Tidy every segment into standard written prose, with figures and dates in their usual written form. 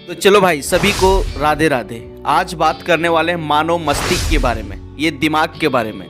तो चलो भाई, सभी को राधे राधे। आज बात करने वाले हैं मानव मस्तिष्क के बारे में, ये दिमाग के बारे में।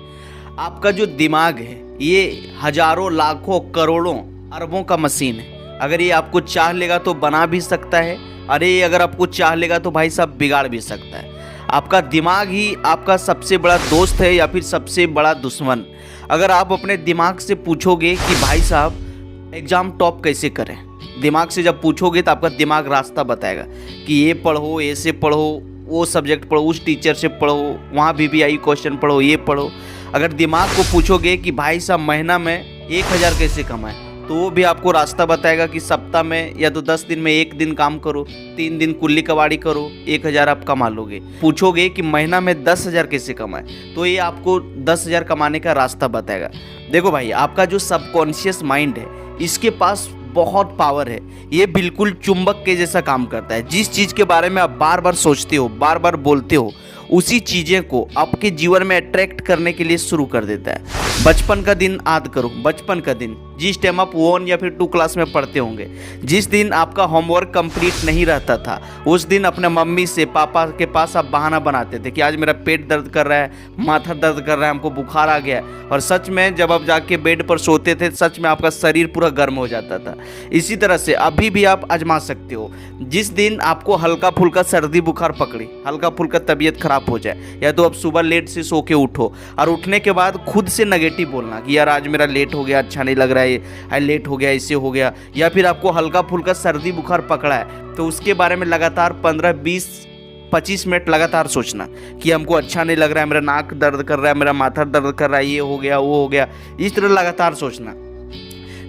आपका जो दिमाग है ये हजारों लाखों करोड़ों अरबों का मशीन है। अगर ये आपको चाह लेगा तो बना भी सकता है, अरे अगर आपको चाह लेगा तो भाई साहब बिगाड़ भी सकता है। आपका दिमाग ही आपका सबसे बड़ा दोस्त है या फिर सबसे बड़ा दुश्मन। अगर आप अपने दिमाग से पूछोगे कि भाई साहब एग्ज़ाम टॉप कैसे करें, दिमाग से जब पूछोगे तो आपका दिमाग रास्ता बताएगा कि ये पढ़ो, ऐसे पढ़ो, वो सब्जेक्ट पढ़ो, उस टीचर से पढ़ो, वहाँ VVI क्वेश्चन पढ़ो, ये पढ़ो। अगर दिमाग को पूछोगे कि भाई साहब महीना में 1000 कैसे कमाएं, तो वो भी आपको रास्ता बताएगा कि सप्ताह में या तो 10 दिन में 1 दिन काम करो, 3 दिन कुल्ली कबाड़ी करो, 1000 आप कमा लोगे। पूछोगे कि महीना में 10,000 कैसे कमाएं, तो ये आपको 10,000 कमाने का रास्ता बताएगा। देखो भाई, आपका जो सबकॉन्शियस माइंड है इसके पास बहुत पावर है। ये बिल्कुल चुंबक के जैसा काम करता है। जिस चीज़ के बारे में आप बार बार सोचते हो, बार बार बोलते हो, उसी चीज़ें को आपके जीवन में अट्रैक्ट करने के लिए शुरू कर देता है। बचपन का दिन याद करो, बचपन का दिन जिस टाइम आप 1 या फिर 2 क्लास में पढ़ते होंगे, जिस दिन आपका होमवर्क कंप्लीट नहीं रहता था, उस दिन अपने मम्मी से, पापा के पास आप बहाना बनाते थे कि आज मेरा पेट दर्द कर रहा है, माथा दर्द कर रहा है, हमको बुखार आ गया है। और सच में जब आप जाके बेड पर सोते थे, सच में आपका शरीर पूरा गर्म हो जाता था। इसी तरह से अभी भी आप आजमा सकते हो। जिस दिन आपको हल्का फुल्का सर्दी बुखार पकड़ी, हल्का फुल्का तबीयत खराब हो जाए, या तो आप सुबह लेट से सो के उठो और उठने के बाद खुद से नेगेटिव बोलना कि यार आज मेरा लेट हो गया, अच्छा नहीं लग रहा है, लेट हो गया, इससे हो गया। या फिर आपको हल्का फुल्का सर्दी बुखार पकड़ा है तो उसके बारे में लगातार 15, 20, 25 मिनट लगातार सोचना कि हमको अच्छा नहीं लग रहा है, मेरा नाक दर्द कर रहा है, मेरा माथा दर्द कर रहा है, ये हो गया, वो हो गया। इस तरह लगातार सोचना।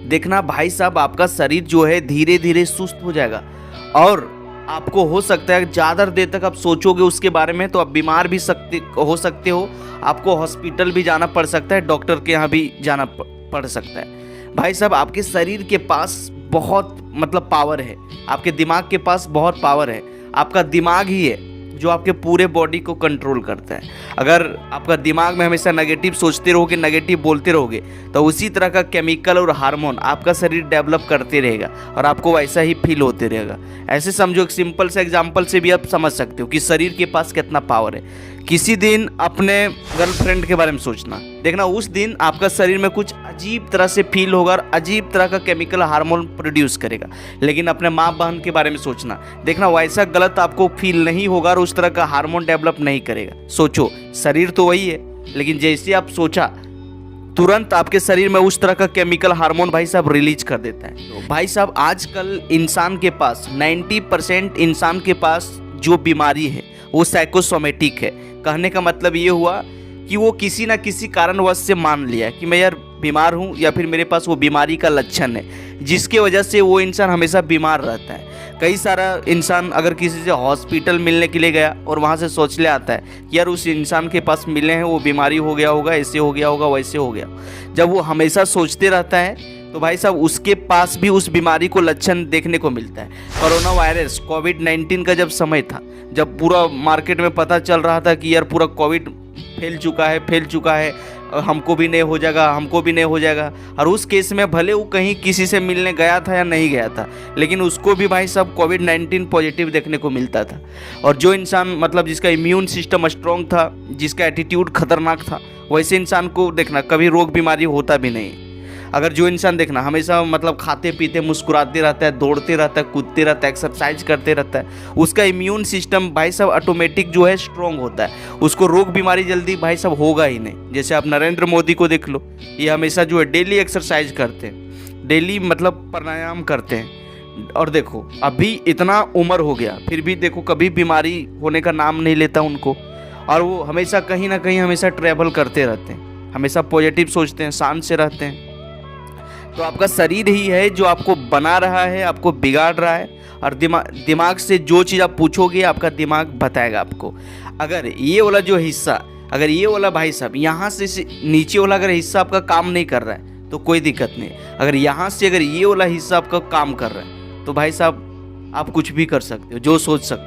देखना भाई साहब, आपका शरीर जो है धीरे धीरे सुस्त हो जाएगा और आपको हो सकता है ज़्यादा देर तक आप सोचोगे उसके बारे में तो आप बीमार भी हो सकते हो। आपको हॉस्पिटल भी जाना पड़ सकता है, डॉक्टर के यहाँ भी जाना पड़ सकता है। भाई साहब, आपके शरीर के पास बहुत पावर है, आपके दिमाग के पास बहुत पावर है। आपका दिमाग ही है जो आपके पूरे बॉडी को कंट्रोल करता है। अगर आपका दिमाग में हमेशा नेगेटिव सोचते रहोगे, नेगेटिव बोलते रहोगे, तो उसी तरह का केमिकल और हार्मोन आपका शरीर डेवलप करते रहेगा और आपको वैसा ही फील होते रहेगा। ऐसे समझो, एक सिंपल से एग्जांपल से भी आप समझ सकते हो कि शरीर के पास कितना पावर है। किसी दिन अपने गर्लफ्रेंड के बारे में सोचना, देखना उस दिन आपका शरीर में कुछ अजीब तरह से फील होगा और अजीब तरह का केमिकल हार्मोन प्रोड्यूस करेगा। लेकिन अपने माँ बहन के बारे में सोचना, देखना वैसा गलत आपको फील नहीं होगा और उस तरह का हार्मोन डेवलप नहीं करेगा। सोचो, शरीर तो वही है, लेकिन जैसे आप सोचा तुरंत आपके शरीर में उस तरह का केमिकल हार्मोन भाई साहब रिलीज कर देता है। तो भाई साहब, आजकल इंसान के पास 90% इंसान के पास जो बीमारी है वो साइकोसोमेटिक है। कहने का मतलब ये हुआ कि वो किसी ना किसी कारणवश से मान लिया कि मैं यार बीमार हूँ, या फिर मेरे पास वो बीमारी का लक्षण है, जिसके वजह से वो इंसान हमेशा बीमार रहता है। कई सारा इंसान अगर किसी से हॉस्पिटल मिलने के लिए गया और वहाँ से सोच ले आता है कि यार उस इंसान के पास मिले हैं, वो बीमारी हो गया होगा, ऐसे हो गया होगा, वैसे हो गया। जब वो हमेशा सोचते रहता है तो भाई साहब उसके पास भी उस बीमारी को लक्षण देखने को मिलता है। कोरोना वायरस कोविड-19 का जब समय था, जब पूरा मार्केट में पता चल रहा था कि यार पूरा कोविड फैल चुका है, हमको भी नहीं हो जाएगा, हमको भी नहीं हो जाएगा। और उस केस में भले वो कहीं किसी से मिलने गया था या नहीं गया था, लेकिन उसको भी भाई साहब कोविड-19 पॉजिटिव देखने को मिलता था। और जो इंसान जिसका इम्यून सिस्टम स्ट्रॉन्ग था, जिसका एटीट्यूड खतरनाक था, वैसे इंसान को देखना कभी रोग बीमारी होता भी नहीं। अगर जो इंसान देखना हमेशा खाते पीते मुस्कुराते रहता है, दौड़ते रहता है, कूदते रहता है, एक्सरसाइज करते रहता है, उसका इम्यून सिस्टम भाई साहब ऑटोमेटिक जो है स्ट्रॉन्ग होता है, उसको रोग बीमारी जल्दी भाई साहब होगा ही नहीं। जैसे आप नरेंद्र मोदी को देख लो, ये हमेशा जो है डेली एक्सरसाइज करते हैं, डेली प्राणायाम करते हैं। और देखो अभी इतना उम्र हो गया फिर भी देखो कभी बीमारी होने का नाम नहीं लेता उनको। और वो हमेशा कहीं ना कहीं हमेशा ट्रैवल करते रहते हैं, हमेशा पॉजिटिव सोचते हैं, शांत से रहते हैं। तो आपका शरीर ही है जो आपको बना रहा है, आपको बिगाड़ रहा है। और दिमाग से जो चीज़ आप पूछोगे आपका दिमाग बताएगा आपको। अगर ये वाला जो हिस्सा, अगर ये वाला भाई साहब यहाँ से नीचे वाला अगर हिस्सा आपका काम नहीं कर रहा है तो कोई दिक्कत नहीं। अगर यहाँ से अगर ये वाला हिस्सा आपका काम कर रहा है तो भाई साहब आप कुछ भी कर सकते हो, जो सोच सकते हो।